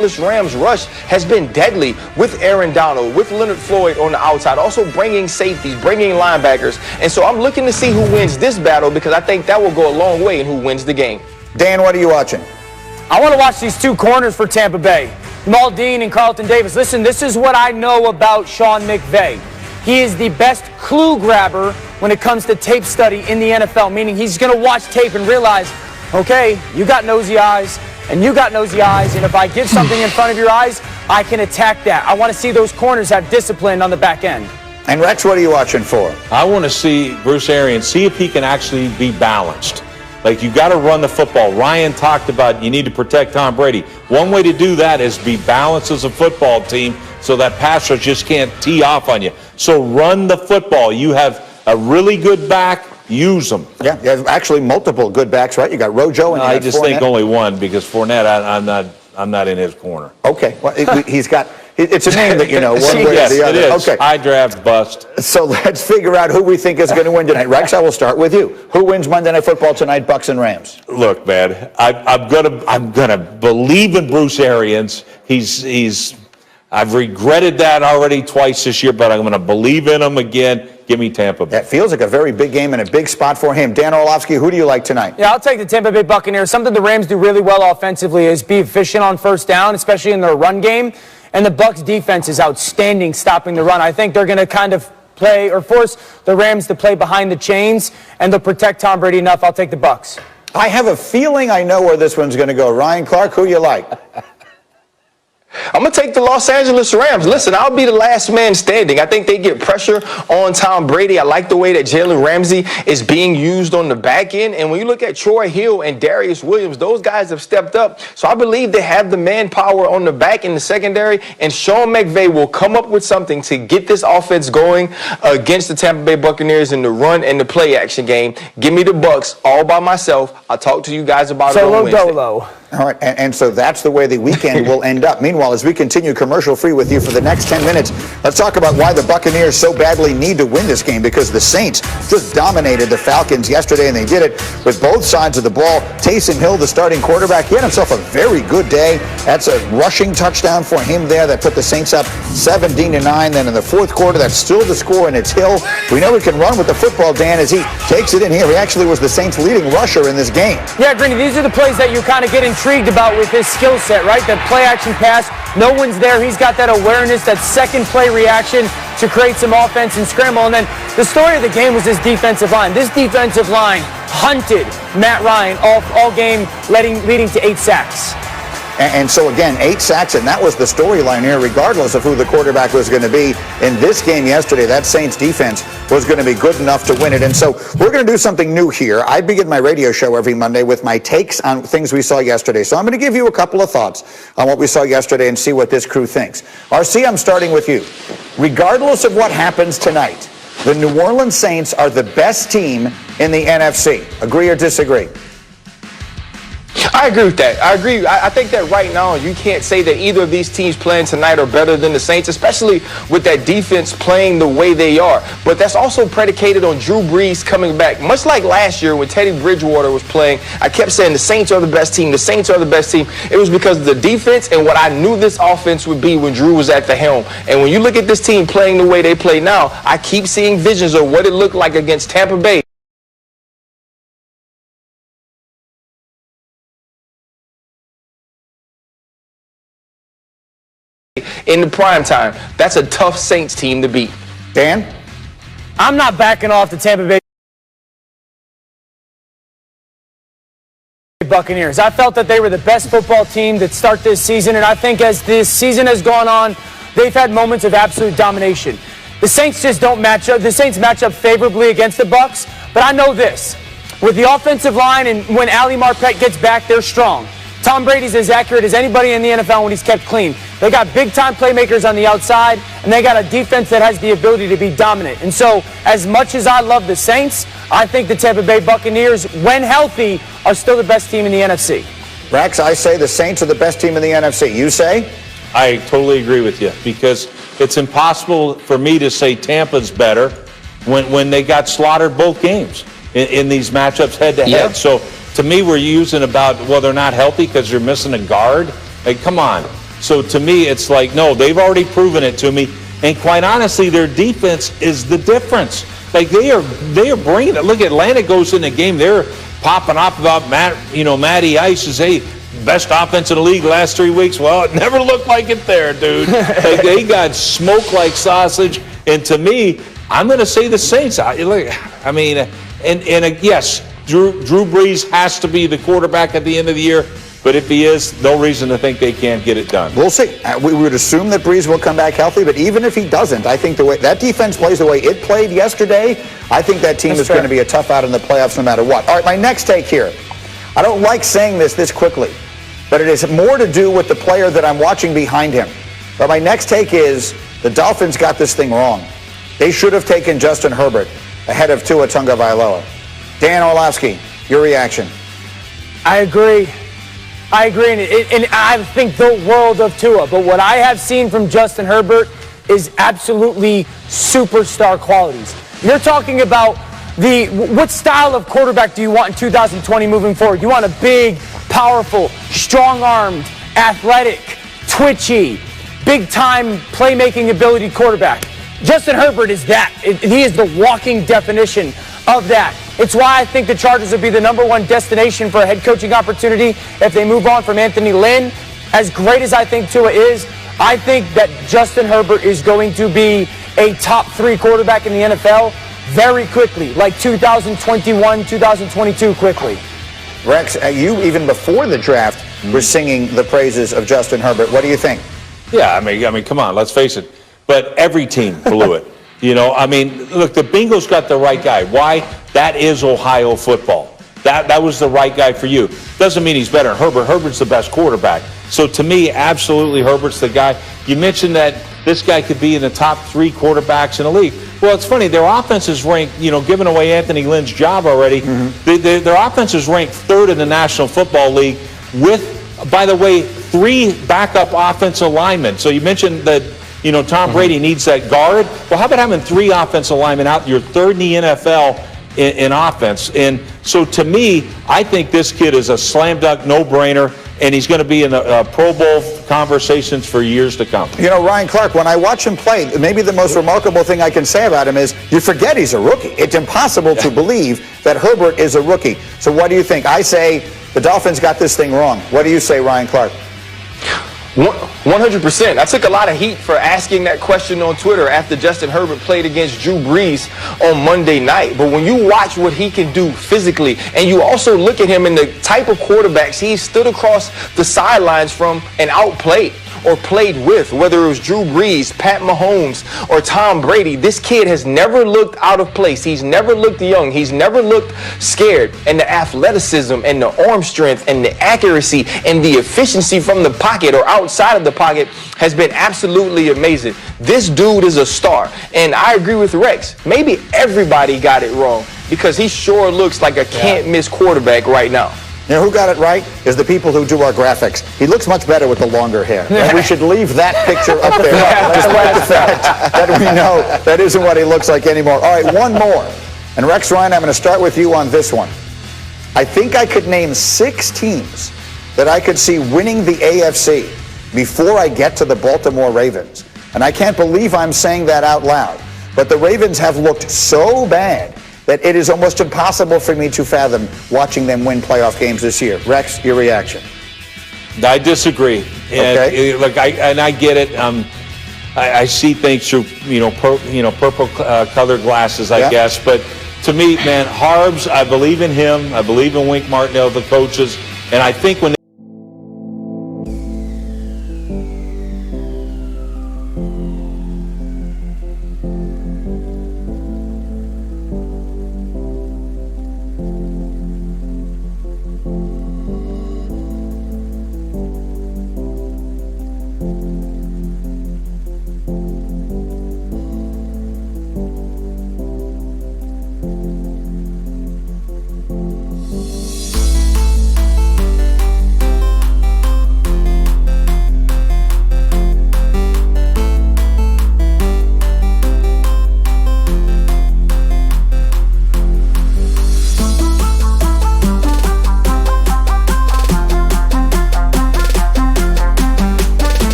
Rams rush has been deadly with Aaron Donald, with Leonard Floyd on the outside, also bringing safeties, bringing linebackers. And so I'm looking to see who wins this battle because I think that will go a long way in who wins the game. Dan, what are you watching? I want to watch these two corners for Tampa Bay, Jamal Dean and Carlton Davis. Listen, this is what I know about Sean McVay. He is the best clue grabber when it comes to tape study in the NFL, meaning he's going to watch tape and realize, okay, you got nosy eyes, and you got nosy eyes, and if I get something in front of your eyes, I can attack that. I want to see those corners have discipline on the back end. And Rex, what are you watching for? I want to see Bruce Arians, see if he can actually be balanced. Like, you got to run the football. Ryan talked about you need to protect Tom Brady. One way to do that is be balanced as a football team so that passers just can't tee off on you. So run the football. You have a really good back. Use them. Yeah, actually multiple good backs, right? You got Rojo and I just Fournette. think only one because Fournette, I'm not in his corner. Okay, well, he's got. It's a name that you know. One way yes, or the other. It is. Okay. I draft bust. So let's figure out who we think is going to win tonight. Rex, I will start with you. Who wins Monday Night Football tonight? Bucs and Rams. Look, man, I'm gonna believe in Bruce Arians. I've regretted that already twice this year, but I'm going to believe in him again. Give me Tampa Bay. That feels like a very big game and a big spot for him. Dan Orlovsky, who do you like tonight? Yeah, I'll take the Tampa Bay Buccaneers. Something the Rams do really well offensively is be efficient on first down, especially in their run game. And the Bucs defense is outstanding stopping the run. I think they're going to kind of play or force the Rams to play behind the chains, and they'll protect Tom Brady enough. I'll take the Bucs. I have a feeling I know where this one's going to go. Ryan Clark, who you like? I'm going to take the Los Angeles Rams. Listen, I'll be the last man standing. I think they get pressure on Tom Brady. I like the way that Jalen Ramsey is being used on the back end. And when you look at Troy Hill and Darius Williams, those guys have stepped up. So I believe they have the manpower on the back in the secondary. And Sean McVay will come up with something to get this offense going against the Tampa Bay Buccaneers in the run and the play action game. Give me the Bucs all by myself. I'll talk to you guys about it on Wednesday. Dolo. All right, and so that's the way the weekend will end up. Meanwhile, as we continue commercial-free with you for the next 10 minutes, let's talk about why the Buccaneers so badly need to win this game, because the Saints just dominated the Falcons yesterday, and they did it with both sides of the ball. Taysom Hill, the starting quarterback, he had himself a very good day. That's a rushing touchdown for him there that put the Saints up 17-9. Then in the fourth quarter, that's still the score, and it's Hill. We know he can run with the football, Dan, as he takes it in here. He actually was the Saints' leading rusher in this game. Yeah, Greeny, these are the plays that you kind of get intrigued about with his skill set, right? That play action pass, no one's there. He's got that awareness, that second play reaction to create some offense and scramble. And then the story of the game was his defensive line. This defensive line hunted Matt Ryan all game, leading to 8 sacks. And so, again, 8 sacks, and that was the storyline here, regardless of who the quarterback was going to be. In this game yesterday, that Saints defense was going to be good enough to win it. And so we're going to do something new here. I begin my radio show every Monday with my takes on things we saw yesterday. So I'm going to give you a couple of thoughts on what we saw yesterday and see what this crew thinks. RC, I'm starting with you. Regardless of what happens tonight, the New Orleans Saints are the best team in the NFC. Agree or disagree? I agree with that. I agree. I think that right now you can't say that either of these teams playing tonight are better than the Saints, especially with that defense playing the way they are. But that's also predicated on Drew Brees coming back. Much like last year when Teddy Bridgewater was playing, I kept saying the Saints are the best team. The Saints are the best team. It was because of the defense and what I knew this offense would be when Drew was at the helm. And when you look at this team playing the way they play now, I keep seeing visions of what it looked like against Tampa Bay. In the prime time, that's a tough Saints team to beat. Dan? I'm not backing off the Tampa Bay Buccaneers. I felt that they were the best football team to start this season, and I think as this season has gone on, they've had moments of absolute domination. The Saints just don't match up. The Saints match up favorably against the Bucs, but I know this. With the offensive line and when Ali Marpet gets back, they're strong. Tom Brady's as accurate as anybody in the NFL when he's kept clean. They got big-time playmakers on the outside, and they got a defense that has the ability to be dominant. And so, as much as I love the Saints, I think the Tampa Bay Buccaneers, when healthy, are still the best team in the NFC. Rex, I say the Saints are the best team in the NFC. You say? I totally agree with you because it's impossible for me to say Tampa's better when they got slaughtered both games in these matchups head-to-head. Yeah. So, to me, we're using about, well, they're not healthy because they're missing a guard. Like, come on. So to me, it's like, no, they've already proven it to me. And quite honestly, their defense is the difference. Like they are bringing it. Look, Atlanta goes in the game, they're popping off about Matty Ice is, hey, best offense in the league last 3 weeks. Well, it never looked like it there, dude. Like they got smoked like sausage. And to me, I'm going to say the Saints. Yes, Drew Brees has to be the quarterback at the end of the year. But if he is, no reason to think they can't get it done. We'll see. We would assume that Brees will come back healthy, but even if he doesn't, I think the way that defense plays the way it played yesterday, I think that team is going to be a tough out in the playoffs no matter what. All right, my next take here. I don't like saying this quickly, but it is more to do with the player that I'm watching behind him. But my next take is the Dolphins got this thing wrong. They should have taken Justin Herbert ahead of Tua Tagovailoa. Dan Orlovsky, your reaction? I agree, and I think the world of Tua. But what I have seen from Justin Herbert is absolutely superstar qualities. You're talking about what style of quarterback do you want in 2020 moving forward? You want a big, powerful, strong-armed, athletic, twitchy, big-time playmaking ability quarterback. Justin Herbert is that. He is the walking definition of that. It's why I think the Chargers would be the #1 destination for a head coaching opportunity if they move on from Anthony Lynn. As great as I think Tua is, I think that Justin Herbert is going to be a top 3 quarterback in the NFL very quickly, like 2021, 2022 quickly. Rex, you even before the draft were singing the praises of Justin Herbert. What do you think? Yeah, I mean, come on, let's face it. But every team blew it. Look, the Bengals got the right guy. Why? That is Ohio football. That was the right guy for you. Doesn't mean he's better than Herbert. Herbert's the best quarterback. So to me, absolutely, Herbert's the guy. You mentioned that this guy could be in the top 3 quarterbacks in the league. Well, it's funny. Their offense is ranked, giving away Anthony Lynn's job already. Mm-hmm. Their offense is ranked 3rd in the National Football League with, by the way, 3 backup offensive linemen. So you mentioned that, Tom Brady needs that guard. Well, how about having 3 offensive linemen out? You're 3rd in the NFL in offense. And so to me, I think this kid is a slam dunk, no-brainer, and he's going to be in the Pro Bowl conversations for years to come. Ryan Clark, when I watch him play, maybe the most remarkable thing I can say about him is you forget he's a rookie. It's impossible to believe that Herbert is a rookie. So what do you think? I say the Dolphins got this thing wrong. What do you say, Ryan Clark? 100%. I took a lot of heat for asking that question on Twitter after Justin Herbert played against Drew Brees on Monday night. But when you watch what he can do physically, and you also look at him and the type of quarterbacks he stood across the sidelines from and outplayed or played with, whether it was Drew Brees, Pat Mahomes, or Tom Brady, this kid has never looked out of place. He's never looked young. He's never looked scared. And the athleticism and the arm strength and the accuracy and the efficiency from the pocket or outside of the pocket has been absolutely amazing. This dude is a star. And I agree with Rex. Maybe everybody got it wrong because he sure looks like a can't-miss quarterback right now. Who got it right is the people who do our graphics. He looks much better with the longer hair. And we should leave that picture up there, despite the fact that we know that isn't what he looks like anymore. All right, one more. And Rex Ryan, I'm going to start with you on this one. I think I could name 6 teams that I could see winning the AFC before I get to the Baltimore Ravens. And I can't believe I'm saying that out loud. But the Ravens have looked so bad that it is almost impossible for me to fathom watching them win playoff games this year. Rex, your reaction? I disagree. Okay. I get it. I see things through purple colored glasses, I guess. But to me, man, Harbs, I believe in him. I believe in Wink Martindale, the coaches, and I think when